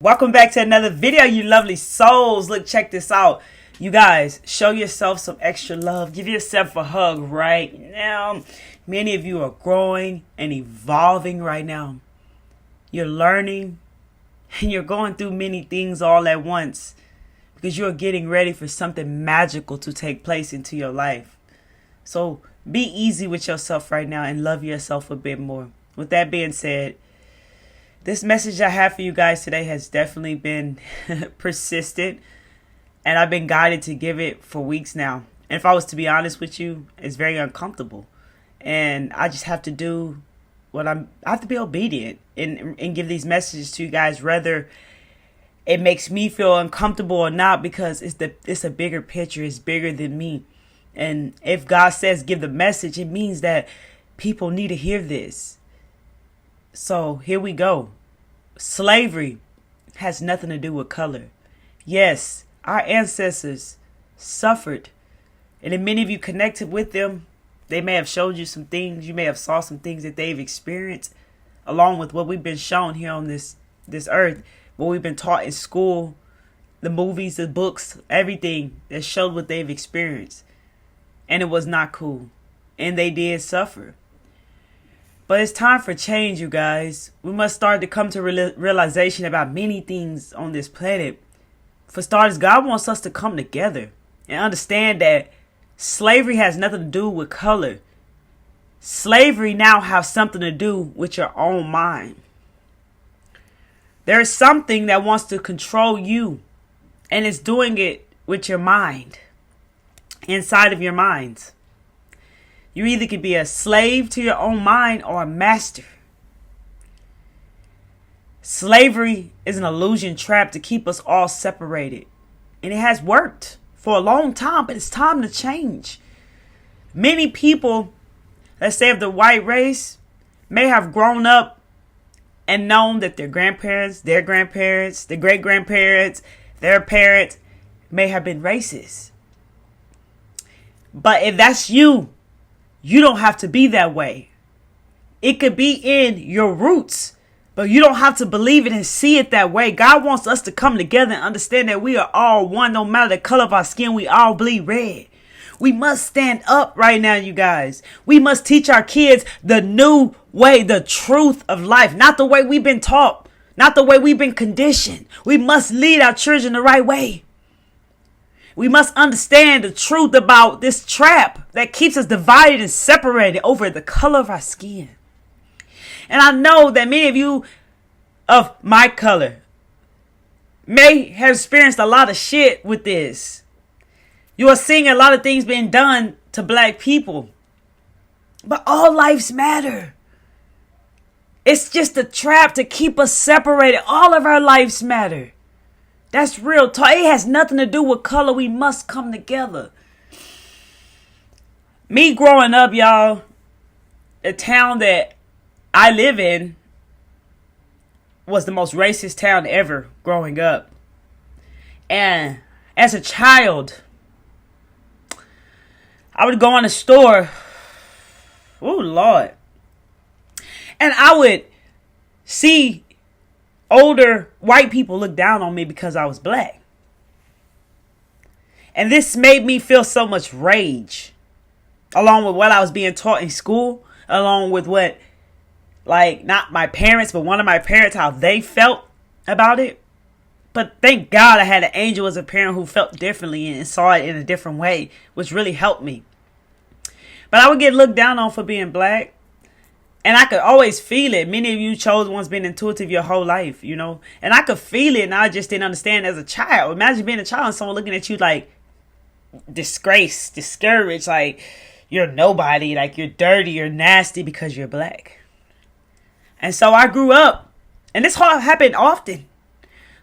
Welcome back to another video, you lovely souls. Look, check this out. You guys, show yourself some extra love. Give yourself a hug right now. Many of you are growing and evolving right now. You're learning and you're going through many things all at once because you're getting ready for something magical to take place into your life. So be easy with yourself right now and love yourself a bit more. With that being said, this message I have for you guys today has definitely been persistent, and I've been guided to give it for weeks now. And if I was to be honest with you, it's very uncomfortable. And I just have to do I have to be obedient and give these messages to you guys, whether it makes me feel uncomfortable or not, because it's a bigger picture. It's bigger than me. And if God says give the message, it means that people need to hear this. So here we go. Slavery has nothing to do with color. Yes, our ancestors suffered. And if many of you connected with them, they may have showed you some things. You may have saw some things that they've experienced, along with what we've been shown here on this earth, what we've been taught in school, the movies, the books, everything that showed what they've experienced. And it was not cool. And they did suffer. But it's time for change, you guys. We must start to come to realization about many things on this planet. For starters, God wants us to come together and understand that slavery has nothing to do with color. Slavery now has something to do with your own mind. There is something that wants to control you, and it's doing it with your mind, inside of your minds. You either could be a slave to your own mind or a master. Slavery is an illusion trap to keep us all separated. And it has worked for a long time, but it's time to change. Many people, let's say of the white race, may have grown up and known that their grandparents, their great-grandparents, their parents may have been racist. But if that's you, you don't have to be that way. It could be in your roots, but you don't have to believe it and see it that way. God wants us to come together and understand that we are all one. No matter the color of our skin, we all bleed red. We must stand up right now, you guys. We must teach our kids the new way, the truth of life, not the way we've been taught, not the way we've been conditioned. We must lead our children the right way. We must understand the truth about this trap that keeps us divided and separated over the color of our skin. And I know that many of you of my color may have experienced a lot of shit with this. You are seeing a lot of things being done to black people. But all lives matter. It's just a trap to keep us separated. All of our lives matter. That's real talk. It has nothing to do with color. We must come together. Me growing up, y'all, the town that I live in was the most racist town ever growing up. And as a child, I would go in the store. Oh, Lord. And I would see older white people look down on me because I was black. And this made me feel so much rage, along with what I was being taught in school, along with what, not my parents, but one of my parents, how they felt about it. But thank God I had an angel as a parent who felt differently and saw it in a different way, which really helped me. But I would get looked down on for being black. And I could always feel it. Many of you chose one's been intuitive your whole life, you know. And I could feel it, and I just didn't understand as a child. Imagine being a child and someone looking at you like disgraced, discouraged, like you're nobody, like you're dirty, you're nasty because you're black. And so I grew up, and this happened often.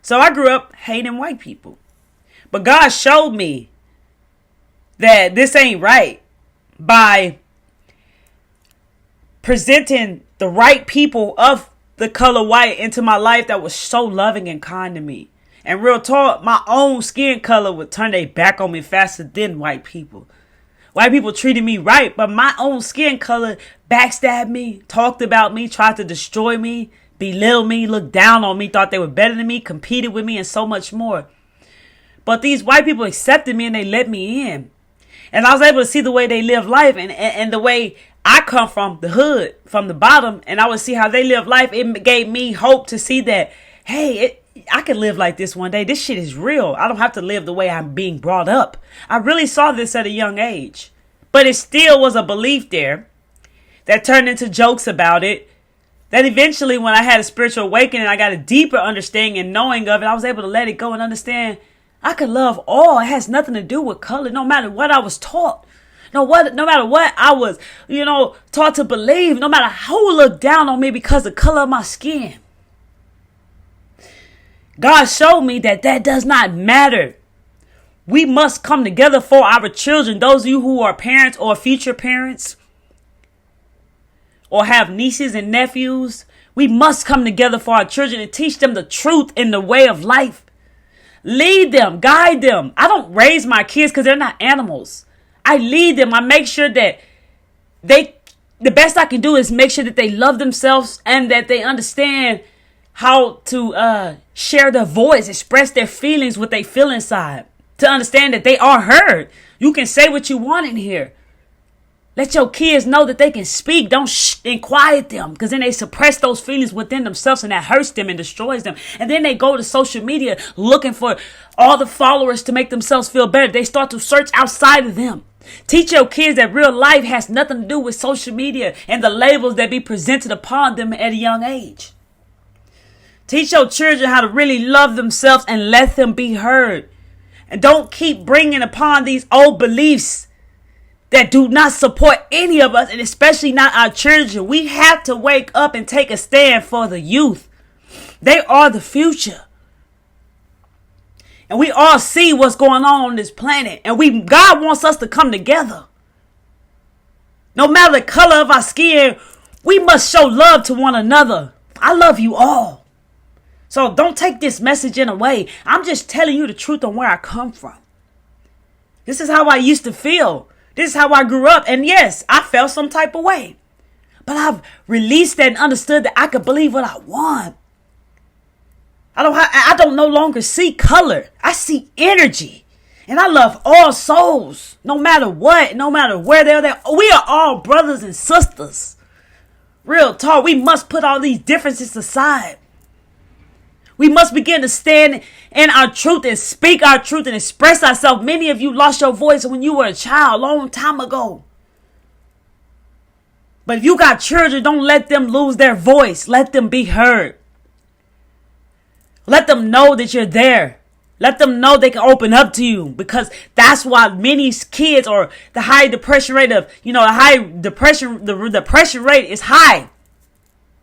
So I grew up hating white people. But God showed me that this ain't right by presenting the right people of the color white into my life that was so loving and kind to me. And real talk, my own skin color would turn their back on me faster than white people. White people treated me right, but my own skin color backstabbed me, talked about me, tried to destroy me, belittled me, looked down on me, thought they were better than me, competed with me, and so much more. But these white people accepted me and they let me in. And I was able to see the way they live life and the way I come from the hood, from the bottom, and I would see how they live life. It gave me hope to see that, hey, I can live like this one day. This shit is real. I don't have to live the way I'm being brought up. I really saw this at a young age. But it still was a belief there that turned into jokes about it. That eventually, when I had a spiritual awakening, I got a deeper understanding and knowing of it. I was able to let it go and understand I could love all. It has nothing to do with color, no matter what I was taught. No matter what I was, taught to believe, no matter who looked down on me because of the color of my skin. God showed me that does not matter. We must come together for our children. Those of you who are parents or future parents or have nieces and nephews, we must come together for our children and teach them the truth in the way of life. Lead them, guide them. I don't raise my kids because they're not animals. I lead them. I make sure that the best I can do is make sure that they love themselves and that they understand how to share their voice, express their feelings, what they feel inside, to understand that they are heard. You can say what you want in here. Let your kids know that they can speak. Don't and quiet them, because then they suppress those feelings within themselves and that hurts them and destroys them. And then they go to social media looking for all the followers to make themselves feel better. They start to search outside of them. Teach your kids that real life has nothing to do with social media and the labels that be presented upon them at a young age. Teach your children how to really love themselves and let them be heard. And don't keep bringing upon these old beliefs that do not support any of us, and especially not our children. We have to wake up and take a stand for the youth. They are the future. And we all see what's going on this planet. And God wants us to come together. No matter the color of our skin, we must show love to one another. I love you all. So don't take this message in a way. I'm just telling you the truth on where I come from. This is how I used to feel. This is how I grew up. And yes, I felt some type of way. But I've released that and understood that I could believe what I want. I don't no longer see color. I see energy. And I love all souls. No matter what, no matter where they're there. We are all brothers and sisters. Real talk. We must put all these differences aside. We must begin to stand in our truth and speak our truth and express ourselves. Many of you lost your voice when you were a child, a long time ago. But if you got children, don't let them lose their voice. Let them be heard. Let them know that you're there. Let them know they can open up to you, because that's why many kids, or the high depression rate of, the depression rate is high.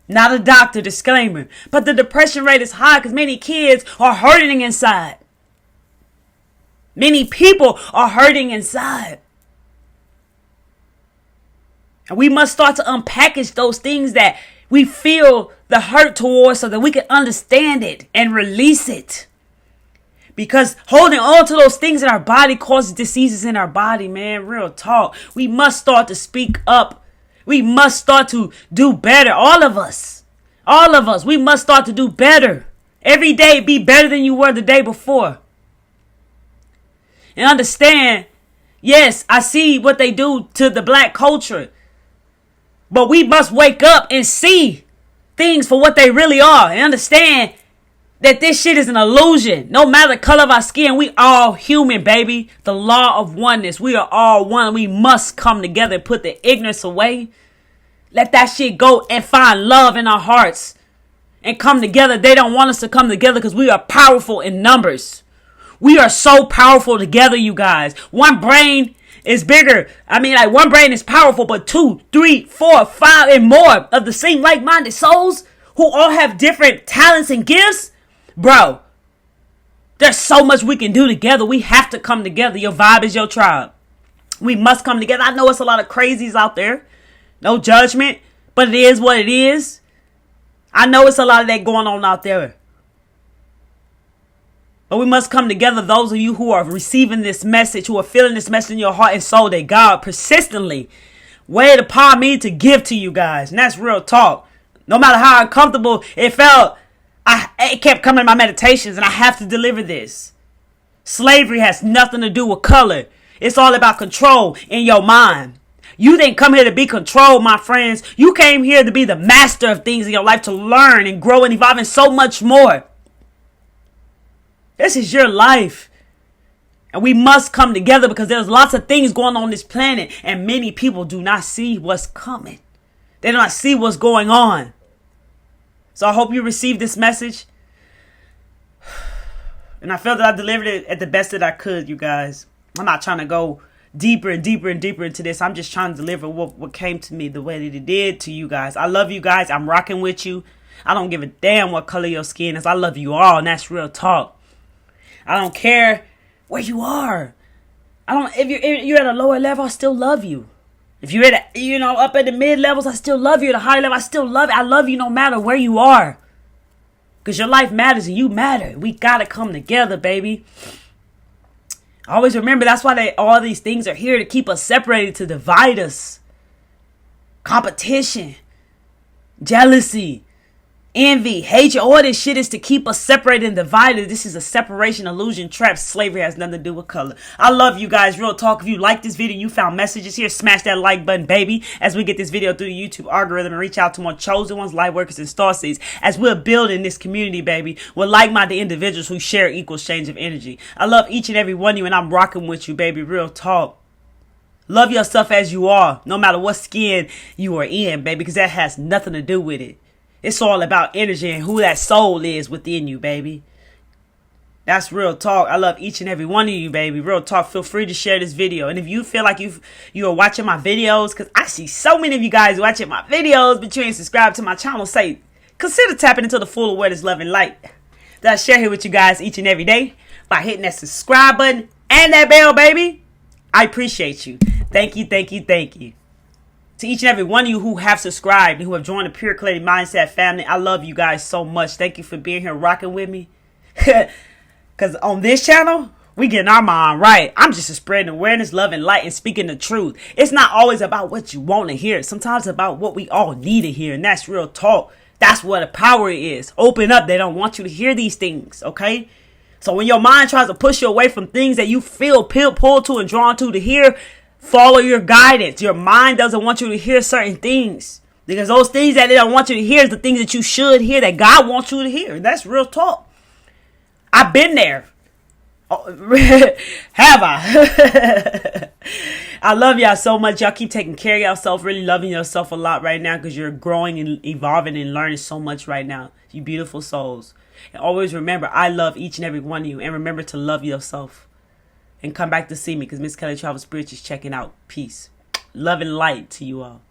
Not a doctor, disclaimer. But the depression rate is high because many kids are hurting inside. Many people are hurting inside. And we must start to unpackage those things that we feel the hurt towards so that we can understand it and release it. Because holding on to those things in our body causes diseases in our body, man. Real talk. We must start to speak up. We must start to do better. All of us, we must start to do better. Every day, be better than you were the day before. And understand, yes, I see what they do to the black culture. But we must wake up and see things for what they really are. And understand that this shit is an illusion. No matter the color of our skin, we all human, baby. The law of oneness. We are all one. We must come together and put the ignorance away. Let that shit go and find love in our hearts. And come together. They don't want us to come together because we are powerful in numbers. We are so powerful together, you guys. One brain is bigger. One brain is powerful, but 2, 3, 4, 5, and more of the same like-minded souls who all have different talents and gifts. Bro, there's so much we can do together. We have to come together. Your vibe is your tribe. We must come together. I know it's a lot of crazies out there. No judgment, but it is what it is. I know it's a lot of that going on out there. But we must come together. Those of you who are receiving this message, who are feeling this message in your heart and soul, that God persistently waited upon me to give to you guys. And that's real talk. No matter how uncomfortable it felt, it kept coming in my meditations, and I have to deliver this. Slavery has nothing to do with color. It's all about control in your mind. You didn't come here to be controlled, my friends. You came here to be the master of things in your life, to learn and grow and evolve and so much more. This is your life. And we must come together because there's lots of things going on this planet, and many people do not see what's coming. They do not see what's going on. So I hope you received this message. And I felt that I delivered it at the best that I could, you guys. I'm not trying to go deeper and deeper and deeper into this. I'm just trying to deliver what came to me the way that it did to you guys. I love you guys. I'm rocking with you. I don't give a damn what color your skin is. I love you all, and that's real talk. I don't care where you are. If you're at a lower level, I still love you. If you're at up at the mid levels, I still love you. At a high level, I still love you. I love you no matter where you are. Because your life matters and you matter. We got to come together, baby. Always remember, that's why all these things are here, to keep us separated, to divide us. Competition, jealousy, envy, hatred, all this shit is to keep us separated and divided. This is a separation illusion trap. Slavery has nothing to do with color. I love you guys. Real talk. If you like this video, you found messages here, smash that like button, baby, as we get this video through the YouTube algorithm and reach out to more chosen ones, light workers, and star seeds, as we're building this community, baby, with like-minded individuals who share equal exchange of energy. I love each and every one of you, and I'm rocking with you, baby. Real talk. Love yourself as you are, no matter what skin you are in, baby, because that has nothing to do with it. It's all about energy and who that soul is within you, baby. That's real talk. I love each and every one of you, baby. Real talk. Feel free to share this video. And if you feel like you are watching my videos, because I see so many of you guys watching my videos, but you ain't subscribed to my channel, consider tapping into the full awareness, love, and light that I share here with you guys each and every day by hitting that subscribe button and that bell, baby. I appreciate you. Thank you, thank you, thank you. To each and every one of you who have subscribed and who have joined the Pure Clarity Mindset family, I love you guys so much. Thank you for being here rocking with me. Because on this channel, we getting our mind right. I'm just spreading awareness, love, and light, and speaking the truth. It's not always about what you want to hear. Sometimes it's about what we all need to hear, and that's real talk. That's what the power is. Open up. They don't want you to hear these things, okay? So when your mind tries to push you away from things that you feel pulled to and drawn to hear, follow your guidance. Your mind doesn't want you to hear certain things, because those things that they don't want you to hear is the things that you should hear, that God wants you to hear. That's real talk. I've been there. Oh, have I? I love y'all so much. Y'all keep taking care of yourself, really loving yourself a lot right now, because you're growing and evolving and learning so much right now. You beautiful souls. And always remember, I love each and every one of you. And remember to love yourself. And come back to see me, because Miss Kelly Travel Spirits is checking out. Peace. Love and light to you all.